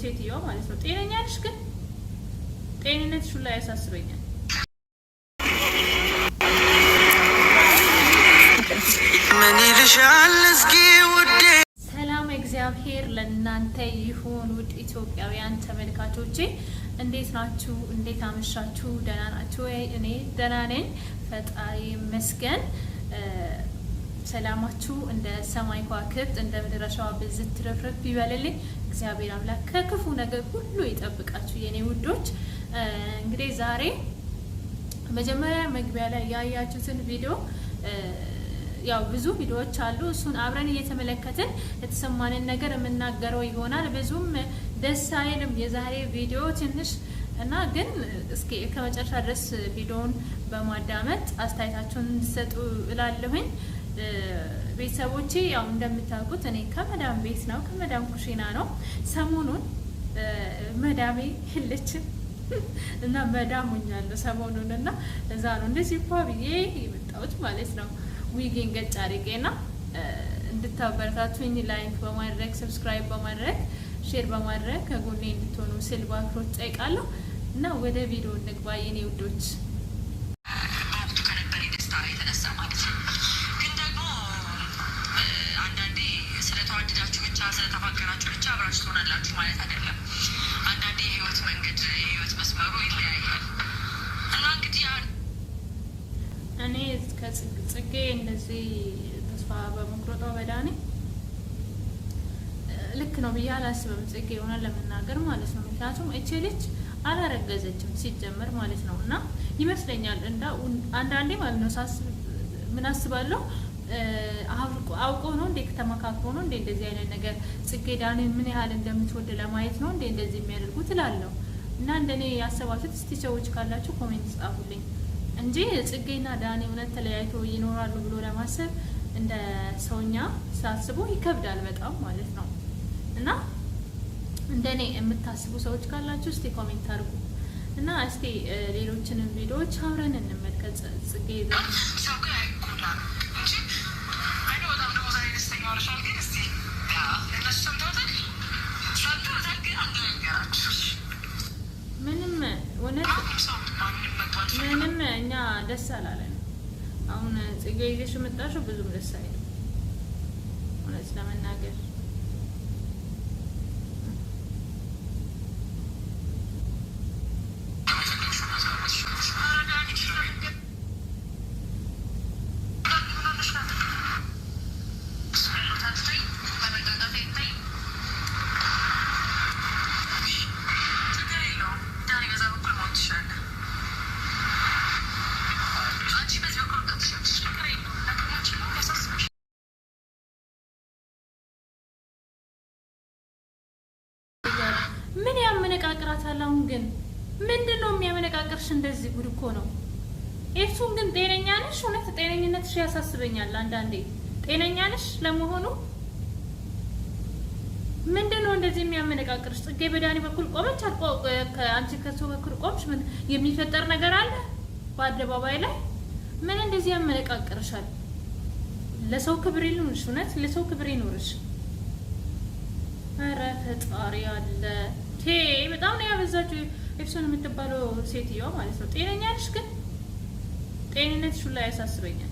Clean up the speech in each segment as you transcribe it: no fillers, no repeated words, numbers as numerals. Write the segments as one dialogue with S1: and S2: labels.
S1: ሴትዮ ማለት ነው። ጤነኛ ነሽ ግን ጤንነትሽ ሁላ ያሳስበኛል። ምን ይልሻል እስኪ ውዴ። ሰላም እግዚአብሔር ለእናንተ ይሁን ውድ ኢትዮጵያውያን ተመልካቾቼ፣ እንዴት ናችሁ? እንዴት አመሻችሁ? ደህና ናችሁ ወይ? እኔ ደህና ነኝ፣ ፈጣሪ ይመስገን። ሰላማችሁ እንደ ሰማይ ከዋክብት እንደ ምድረ አሸዋ ብዝት ትረፍረፍ ይበልልኝ። እግዚአብሔር አምላክ ከክፉ ነገር ሁሉ ይጠብቃችሁ የኔ ውዶች። እንግዲህ ዛሬ መጀመሪያ መግቢያ ላይ ያያችሁትን ቪዲዮ ያው ብዙ ቪዲዮዎች አሉ፣ እሱን አብረን እየተመለከትን የተሰማንን ነገር የምናገረው ይሆናል። ብዙም ደስ አይልም የዛሬ ቪዲዮ ትንሽ እና ግን እስኪ ከመጨረሻ ድረስ ቪዲዮውን በማዳመጥ አስተያየታችሁን እንድትሰጡ እላለሁኝ። ቤተሰቦቼ ያው እንደምታውቁት እኔ ከመዳም ቤት ነው፣ ከመዳም ኩሽና ነው። ሰሞኑን መዳሜ የለችም እና መዳም ሆኛለሁ ሰሞኑን እና እዛ ነው እንደዚህ ብዬ የመጣሁት ማለት ነው። ዊጌን ገጭ አድርጌና እንድታበረታቱኝ ላይክ በማድረግ ሰብስክራይብ በማድረግ ሼር በማድረግ ከጎኔ እንድትሆኑ ስል በአክብሮት ጠይቃለሁ እና ወደ ቪዲዮ እንግባ የኔ ውዶች።
S2: ስለተፋቀራችሁ ብቻ አብራችሁ ትሆናላችሁ ማለት አይደለም። አንዳንዴ የህይወት መንገድ የህይወት መስመሩ ይለያያል እና እንግዲህ
S1: እኔ ከጽጌ እንደዚህ ተስፋ በመቁረጧ በዳኔ ልክ ነው ብዬ አላስብም። ጽጌ ይሆናል ለመናገር ማለት ነው። ምክንያቱም እቺ ልጅ አላረገዘችም ሲጀመር ማለት ነው። እና ይመስለኛል እንዳ አንዳንዴ ማለት ነው ሳስብ ምን አስባለሁ አውቆ ነው እንዴ ከተመካክሮ ነው እንዴ እንደዚህ አይነት ነገር ጽጌ ዳኔን ምን ያህል እንደምትወድ ለማየት ነው እንዴ እንደዚህ የሚያደርጉት እላለሁ። እና እንደኔ ያሰባችሁት እስቲ ሰዎች ካላችሁ ኮሜንት ጻፉልኝ እንጂ ጽጌና ዳኔ እውነት ተለያይቶ ይኖራሉ ብሎ ለማሰብ እንደ ሰውኛ ሳስቦ ይከብዳል በጣም ማለት ነው። እና እንደኔ የምታስቡ ሰዎች ካላችሁ እስቲ ኮሜንት አድርጉ እና እስቲ ሌሎችንም ቪዲዮዎች አብረን እንመልከት። ጽጌ ምንም እኛ ደስ አላለን። አሁን ጽጌ ይዘሽ መጣሽው ብዙም ደስ አይልም እውነት ለመናገር። ምን ያመነቃቅራታል? አሁን ግን ምንድነው የሚያመነቃቅርሽ? እንደዚህ ጉድ እኮ ነው። ኤፍሱን ግን ጤነኛ ነሽ? እውነት ጤነኝነትሽ ያሳስበኛል አንዳንዴ። ጤነኛ ነሽ ለመሆኑ? ምንድነው እንደዚህ የሚያመነቃቅርሽ? ጽጌ በዳኒ በኩል ቆመች አንቺ ከሱ በኩል ቆምሽ። ምን የሚፈጠር ነገር አለ በአደባባይ ላይ? ምን እንደዚህ ያመነቃቅርሻል? ለሰው ክብር ይኑርሽ፣ እውነት ለሰው ክብር ይኑርሽ። ኧረ ፈጣሪ አለ በጣም ነው ያበዛችው። ኤፍሶን የምትባለው ሴትዮ ማለት ነው። ጤነኛ ነሽ ግን ጤንነትሽ ሁላ ያሳስበኛል።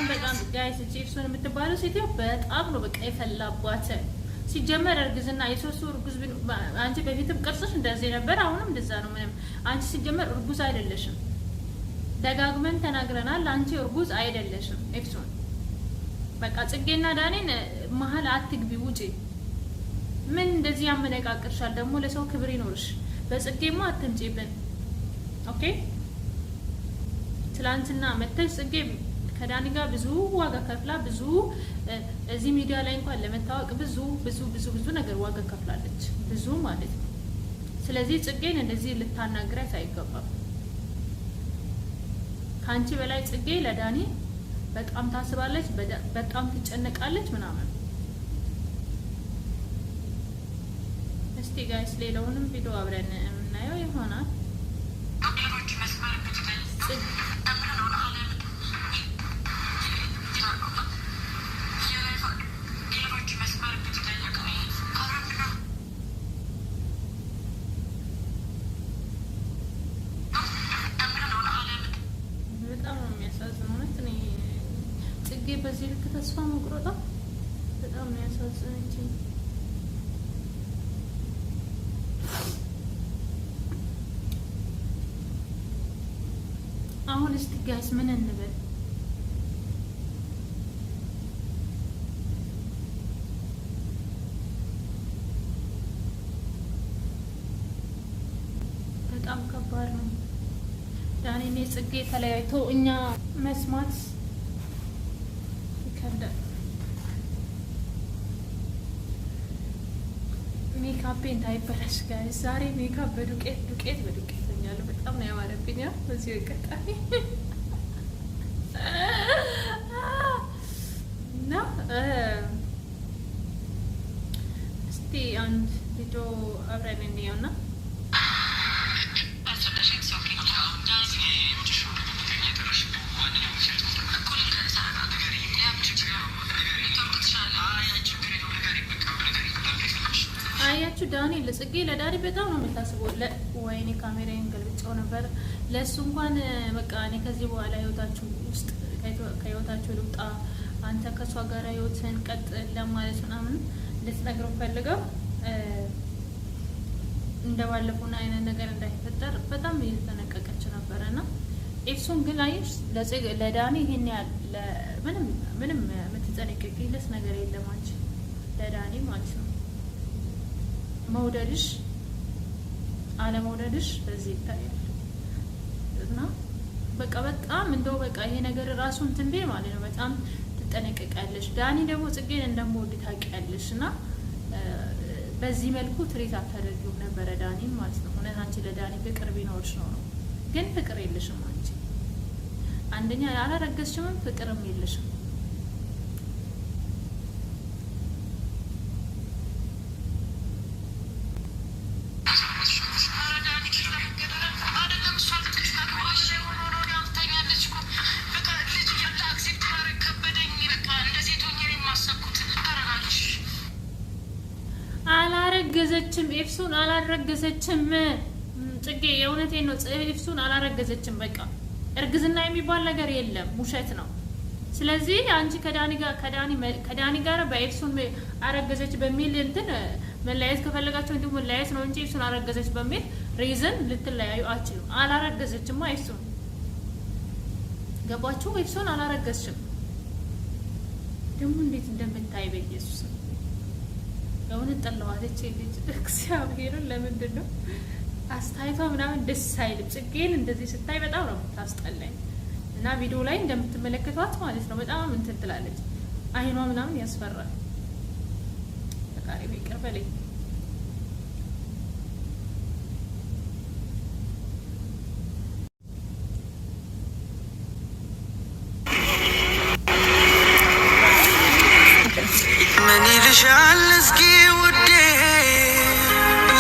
S1: በጣም ጋይስ ጄፍሶን የምትባለው ሴትዮ በጣም ነው በቃ የፈላባት። ሲጀመር እርግዝና የሶስት ወር እርጉዝ አንቺ በፊትም ቅርጽሽ እንደዚህ ነበር፣ አሁንም እንደዛ ነው። ምንም አንቺ ሲጀመር እርጉዝ አይደለሽም። ደጋግመን ተናግረናል። አንቺ እርጉዝ አይደለሽም ኤፍሶን። በቃ ጽጌና ዳኔን መሀል አትግቢ፣ ውጪ። ምን እንደዚህ ያመነቃቅርሻል? ደግሞ ለሰው ክብር ይኖርሽ። በጽጌማ አትምጪብን ኦኬ። ትላንትና መተሽ ጽጌ ከዳኒ ጋር ብዙ ዋጋ ከፍላ ብዙ እዚህ ሚዲያ ላይ እንኳን ለመታወቅ ብዙ ነገር ዋጋ ከፍላለች። ብዙ ማለት ነው። ስለዚህ ጽጌን እንደዚህ ልታናግራት አይገባም። ካንቺ በላይ ጽጌ ለዳኒ በጣም ታስባለች፣ በጣም ትጨነቃለች ምናምን። እስቲ ጋይስ ሌላውንም ቪዲዮ አብረን የምናየው ይሆናል። ጽጌ በዚህ ልክ ተስፋ መቁረጧ በጣም ነው ያሳዘነችኝ። አሁን እስቲ ጋይስ ምን እንበል? በጣም ከባድ ነው። ዳኒና ጽጌ ተለያይቶ እኛ መስማት ይከብዳል። ሜካፕ እንዳይበላሽ ጋይስ፣ ዛሬ ሜካፕ በዱቄት ኛለሁ። በጣም ነው ያማረብኝ። በዚህ አጋጣሚ እና እስቲ አንድ ቪዲዮ አብረን እንየውና አያችሁ ዳኒ ለጽጌ ለዳኒ በጣም ነው የምታስበው። ወይኔ ካሜራዬን ገልብጬው ነበር። ለሱ እንኳን በቃ እኔ ከዚህ በኋላ ህይወታችሁ ውስጥ ከህይወታችሁ ልውጣ፣ አንተ ከሷ ጋር ህይወትን ቀጥል ለማለት ምናምን ልትነግረው ፈልገው እንደባለፈው አይነት ነገር እንዳይፈጠር በጣም እየተጠነቀቀች ነበርና ኤፍሱን ግን አየሽ ለዳኒ ይሄን ያህል ምንም የምትጠነቀቂለት ነገር የለም አንቺ ለዳኒ ማለት ነው። መውደድሽ አለመውደድሽ በዚህ ይታያል። እና በቃ በጣም እንደው በቃ ይሄ ነገር ራሱ እንትን ቢል ማለት ነው በጣም ትጠነቀቂያለሽ። ዳኒ ደግሞ ጽጌን እንደምወድ ታውቂያለሽ እና በዚህ መልኩ ትሪት አታደርጊውም ነበረ ዳኒን ማለት ነው። እውነት አንቺ ለዳኒ ፍቅር ቢኖርሽ ነው። ግን ፍቅር የለሽም አንቺ። አንደኛ አላረገዝሽም፣ ፍቅርም የለሽም። አላረገዘችም ኤፍሱን አላረገዘችም። ጽጌ የእውነቴን ነው። ኤፍሱን አላረገዘችም። በቃ እርግዝና የሚባል ነገር የለም፣ ውሸት ነው። ስለዚህ አንቺ ከዳኒ ጋር በኤፍሱን አረገዘች በሚል እንትን መለያየት ከፈለጋችሁ እንዲሁ መለያየት ነው እንጂ ኤፍሱን አረገዘች በሚል ሪዝን ልትለያዩ አትችሉም። አላረገዘችም ኤፍሱን። ገባችሁ? ኤፍሱን አላረገዘችም። ደግሞ እንዴት እንደምታይ በኢየሱስ ለምን ጠላዋለች ልጅ እግዚአብሔርን። ለምንድን ነው አስተያየቷ ምናምን ደስ አይልም። ጽጌን እንደዚህ ስታይ በጣም ነው ታስጠላኝ። እና ቪዲዮ ላይ እንደምትመለከቷት ማለት ነው በጣም እንትን ትላለች። አይኗ ምናምን ያስፈራል። ፈጣሪ ይቅር በለኝ።
S3: ምን ይልሻል እስኪ ውዴ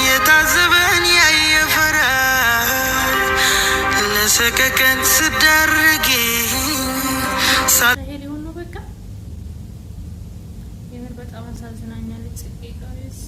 S3: የታዘበን ያየፈራ ለሰቀቀን ስዳርጊ
S1: ሳሄ ሊሆን ነው በቃ። የምር በጣም አሳዝናኛለች ጽጌ ጋይስ።